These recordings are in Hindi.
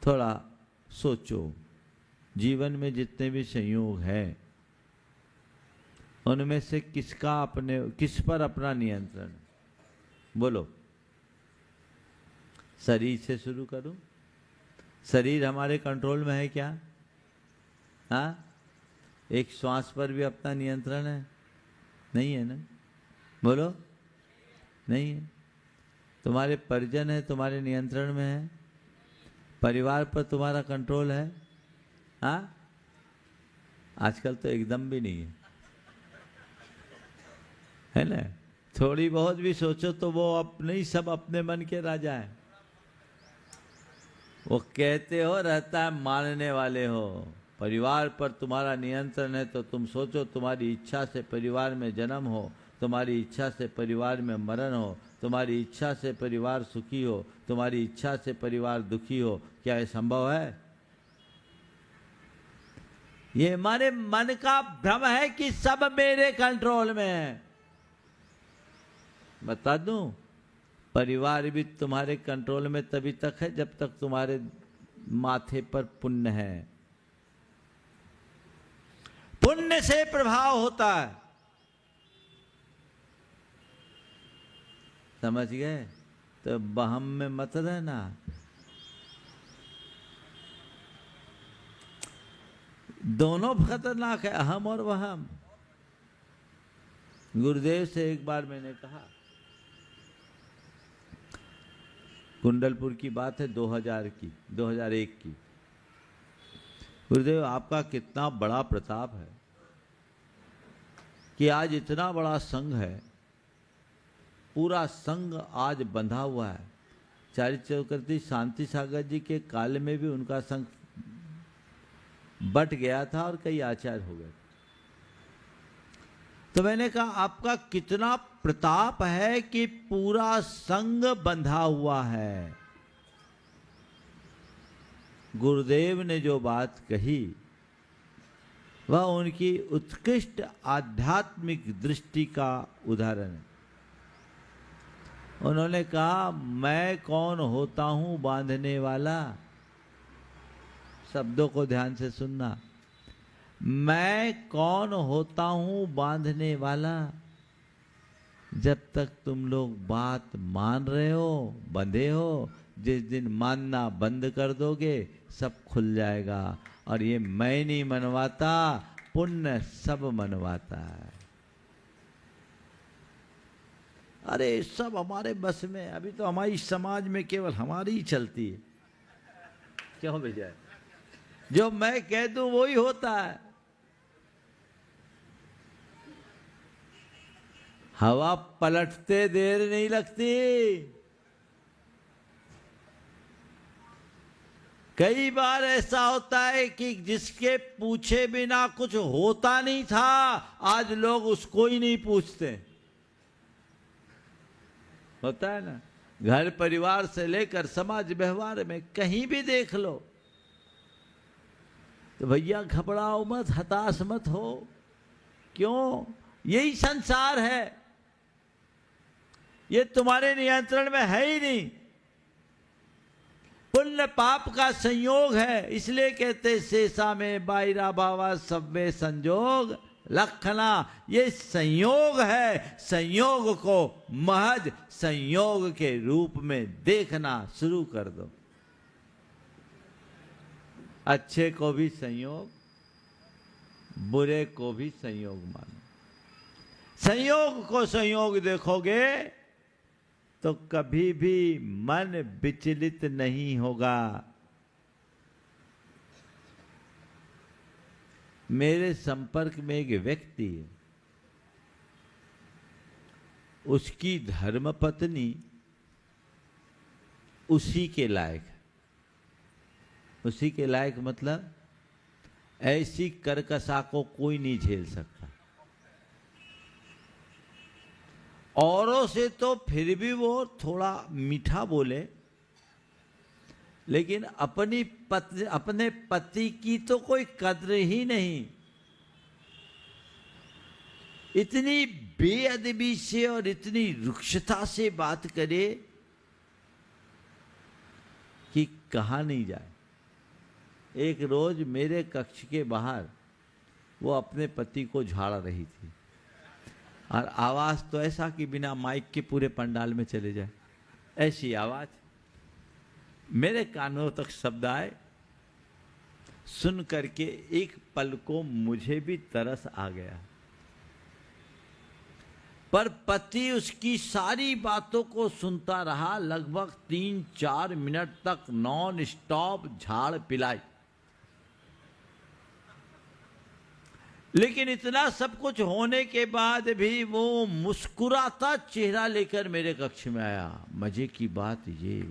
थोड़ा सोचो, जीवन में जितने भी संयोग हैं उनमें से किस पर अपना नियंत्रण? बोलो। शरीर से शुरू करूं? शरीर हमारे कंट्रोल में है क्या? हाँ, एक श्वास पर भी अपना नियंत्रण है? नहीं है ना? बोलो, नहीं है। तुम्हारे परिजन है, तुम्हारे नियंत्रण में है? परिवार पर तुम्हारा कंट्रोल है? हाँ, आजकल तो एकदम भी नहीं है ना? थोड़ी बहुत भी सोचो तो वो अपने ही सब अपने मन के राजा है। वो कहते हो रहता है, मानने वाले हो। परिवार पर तुम्हारा नियंत्रण है तो तुम सोचो, तुम्हारी इच्छा से परिवार में जन्म हो, तुम्हारी इच्छा से परिवार में मरण हो, तुम्हारी इच्छा से परिवार सुखी हो, तुम्हारी इच्छा से परिवार दुखी हो। क्या ये संभव है? ये हमारे मन का भ्रम है कि सब मेरे कंट्रोल में है। बता दूं, परिवार भी तुम्हारे कंट्रोल में तभी तक है जब तक तुम्हारे माथे पर पुण्य है। पुण्य से प्रभाव होता है, समझ गए? तो बहम में मत रहना। दोनों खतरनाक है, अहम और वहम। गुरुदेव से एक बार मैंने कहा, कुंडलपुर की बात है, 2001 की। गुरुदेव, आपका कितना बड़ा प्रताप है कि आज इतना बड़ा संघ है, पूरा संघ आज बंधा हुआ है। चक्रवर्ती शांति सागर जी के काल में भी उनका संघ बट गया था और कई आचार्य हो गए। तो मैंने कहा, आपका कितना प्रताप है कि पूरा संघ बंधा हुआ है। गुरुदेव ने जो बात कही वह उनकी उत्कृष्ट आध्यात्मिक दृष्टि का उदाहरण है। उन्होंने कहा, मैं कौन होता हूं बांधने वाला? शब्दों को ध्यान से सुनना। मैं कौन होता हूं बांधने वाला? जब तक तुम लोग बात मान रहे हो, बंधे हो, जिस दिन मानना बंद कर दोगे सब खुल जाएगा। और ये मैं नहीं मनवाता, पुण्य सब मनवाता है। अरे सब हमारे बस में। अभी तो हमारी समाज में केवल हमारी ही चलती है। क्यों भैया? जो मैं कह दूं वो ही होता है। हवा पलटते देर नहीं लगती। कई बार ऐसा होता है कि जिसके पूछे बिना कुछ होता नहीं था, आज लोग उसको ही नहीं पूछते। होता है ना? घर परिवार से लेकर समाज व्यवहार में कहीं भी देख लो। तो भैया घबराओ मत, हताश मत हो। क्यों? यही संसार है, ये तुम्हारे नियंत्रण में है ही नहीं। पुण्य पाप का संयोग है, इसलिए कहते शेषा में बाईरा बाबा सब्बे संजोग लखना। ये संयोग है, संयोग को महज संयोग के रूप में देखना शुरू कर दो। अच्छे को भी संयोग, बुरे को भी संयोग मानो। संयोग को संयोग देखोगे तो कभी भी मन विचलित नहीं होगा। मेरे संपर्क में एक व्यक्ति है, उसकी धर्मपत्नी उसी के लायक है। उसी के लायक मतलब ऐसी कर्कशा को कोई नहीं झेल सकता। औरों से तो फिर भी वो थोड़ा मीठा बोले, लेकिन अपने पति की तो कोई कद्र ही नहीं। इतनी बेअदबी से और इतनी रुक्षता से बात करे कि कहा नहीं जाए। एक रोज मेरे कक्ष के बाहर वो अपने पति को झाड़ रही थी, और आवाज तो ऐसा कि बिना माइक के पूरे पंडाल में चले जाए, ऐसी आवाज। मेरे कानों तक शब्द आए, सुन करके एक पल को मुझे भी तरस आ गया। पर पति उसकी सारी बातों को सुनता रहा, लगभग 3-4 मिनट तक नॉन स्टॉप झाड़ पिलाई। लेकिन इतना सब कुछ होने के बाद भी वो मुस्कुराता चेहरा लेकर मेरे कक्ष में आया। मजे की बात ये,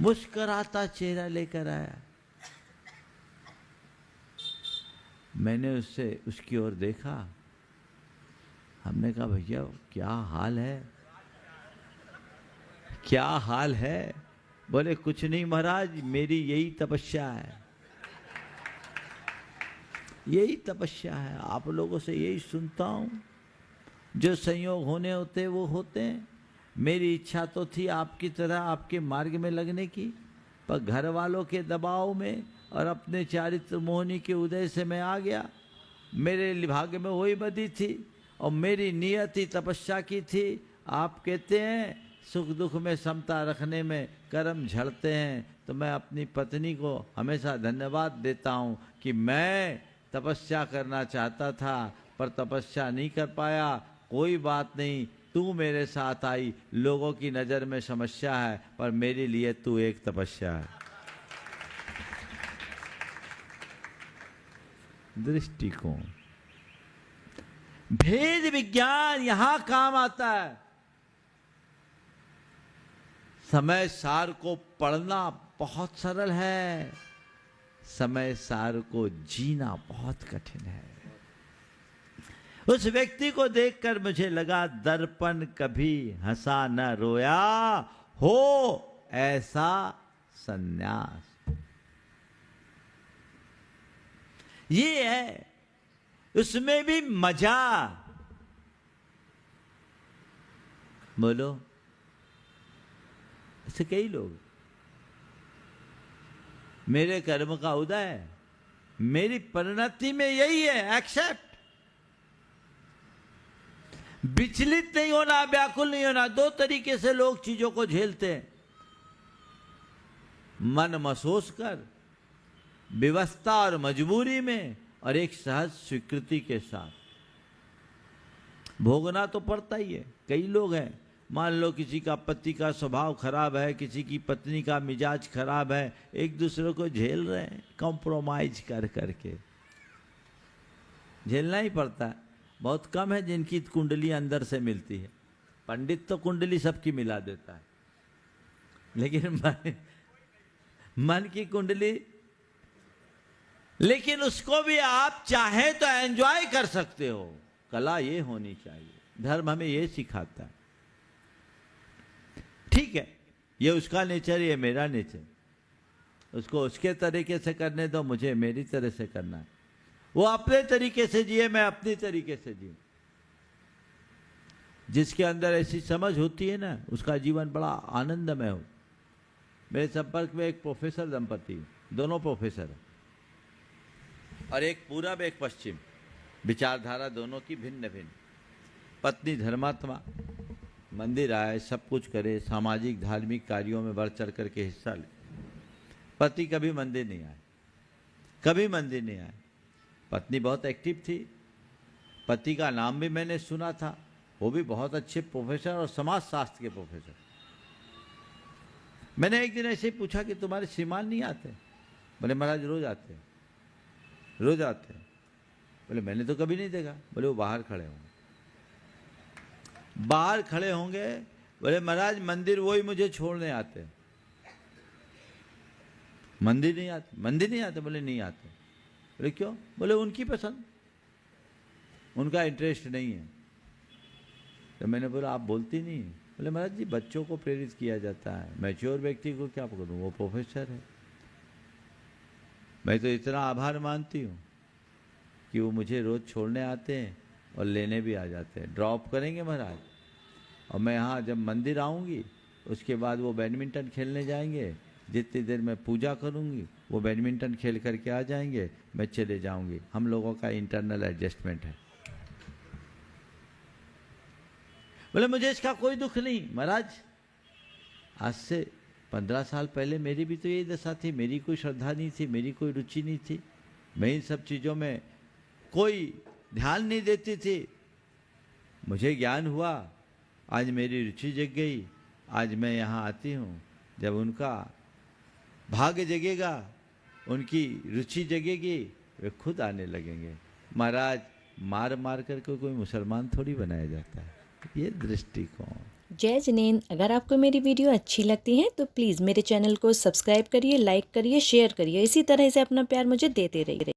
मुस्कुराता चेहरा लेकर आया। मैंने उसकी ओर देखा, हमने कहा भैया क्या हाल है, क्या हाल है? बोले कुछ नहीं महाराज, मेरी यही तपस्या है, यही तपस्या है, आप लोगों से यही सुनता हूं, जो संयोग होने होते वो होते हैं। मेरी इच्छा तो थी आपकी तरह आपके मार्ग में लगने की, पर घर वालों के दबाव में और अपने चारित्र मोहनी के उदय से मैं आ गया। मेरे भाग्य में वही बदी थी और मेरी नियत ही तपस्या की थी। आप कहते हैं सुख दुख में समता रखने में कर्म झड़ते हैं, तो मैं अपनी पत्नी को हमेशा धन्यवाद देता हूँ कि मैं तपस्या करना चाहता था पर तपस्या नहीं कर पाया। कोई बात नहीं, तू मेरे साथ आई, लोगों की नज़र में समस्या है पर मेरे लिए तू एक तपस्या है। दृष्टिकोण, भेद विज्ञान यहां काम आता है। समय सार को पढ़ना बहुत सरल है, समय सार को जीना बहुत कठिन है। उस व्यक्ति को देखकर मुझे लगा दर्पण कभी हंसा न रोया, हो ऐसा सन्यास। ये है, उसमें भी मजा। बोलो, ऐसे कई लोग, मेरे कर्म का उदय, मेरी परिणति में यही है, एक्सेप्ट। विचलित नहीं होना, व्याकुल नहीं होना। दो तरीके से लोग चीजों को झेलते हैं, मन महसूस कर, व्यवस्था और मजबूरी में, और एक सहज स्वीकृति के साथ। भोगना तो पड़ता ही है। कई लोग हैं, मान लो किसी का पति का स्वभाव खराब है, किसी की पत्नी का मिजाज खराब है, एक दूसरे को झेल रहे हैं, कॉम्प्रोमाइज कर करके झेलना ही पड़ता है। बहुत कम है जिनकी कुंडली अंदर से मिलती है। पंडित तो कुंडली सबकी मिला देता है, लेकिन मन की कुंडली, लेकिन उसको भी आप चाहे तो एंजॉय कर सकते हो। कला ये होनी चाहिए, धर्म हमें ये सिखाता है। ठीक है, ये उसका नेचर, ये मेरा नेचर, उसको उसके तरीके से करने दो, मुझे मेरी तरह से करना है। वो अपने तरीके से जिए, मैं अपनी तरीके से जीऊं। जिसके अंदर ऐसी समझ होती है ना, उसका जीवन बड़ा आनंदमय हो। मेरे संपर्क में एक प्रोफेसर दंपति, दोनों प्रोफेसर हैं, और एक पूरब एक पश्चिम, विचारधारा दोनों की भिन्न भिन्न। पत्नी धर्मात्मा, मंदिर आए, सब कुछ करे, सामाजिक धार्मिक कार्यों में बढ़ चढ़ करके हिस्सा ले। पति कभी मंदिर नहीं आए, कभी मंदिर नहीं आए। पत्नी बहुत एक्टिव थी। पति का नाम भी मैंने सुना था, वो भी बहुत अच्छे प्रोफेसर और समाज शास्त्र के प्रोफेसर। मैंने एक दिन ऐसे ही पूछा कि तुम्हारे श्रीमान नहीं आते? बोले महाराज रोज आते हैं, रोज आते हैं। बोले मैंने तो कभी नहीं देखा। बोले वो बाहर खड़े होंगे, बाहर खड़े होंगे। बोले महाराज मंदिर वही मुझे छोड़ने आते हैं। मंदिर नहीं आते, मंदिर नहीं आते? बोले नहीं आते। बोले क्यों? बोले उनकी पसंद, उनका इंटरेस्ट नहीं है। तो मैंने बोला आप बोलती नहीं? बोले महाराज जी बच्चों को प्रेरित किया जाता है, मैच्योर व्यक्ति को क्या करूं, वो प्रोफेसर है। मैं तो इतना आभार मानती हूँ कि वो मुझे रोज छोड़ने आते हैं और लेने भी आ जाते हैं। ड्रॉप करेंगे महाराज, और मैं यहाँ जब मंदिर आऊँगी उसके बाद वो बैडमिंटन खेलने जाएंगे, जितनी देर मैं पूजा करूंगी वो बैडमिंटन खेल करके आ जाएंगे, मैं चले जाऊंगी। हम लोगों का इंटरनल एडजस्टमेंट है। बोले मुझे इसका कोई दुख नहीं महाराज, आज से 15 साल पहले मेरी भी तो यही दशा थी, मेरी कोई श्रद्धा नहीं थी, मेरी कोई रुचि नहीं थी, मैं इन सब चीज़ों में कोई ध्यान नहीं देती थी। मुझे ज्ञान हुआ, आज मेरी रुचि जग गई, आज मैं यहाँ आती हूँ। जब उनका भाग्य जगेगा, उनकी रुचि जगेगी, वे खुद आने लगेंगे। महाराज मार मार करके कोई मुसलमान थोड़ी बनाया जाता है, ये दृष्टिकोण। जय जिनेंद्र। अगर आपको मेरी वीडियो अच्छी लगती है तो प्लीज़ मेरे चैनल को सब्सक्राइब करिए, लाइक करिए, शेयर करिए। इसी तरह से अपना प्यार मुझे देते रहिए।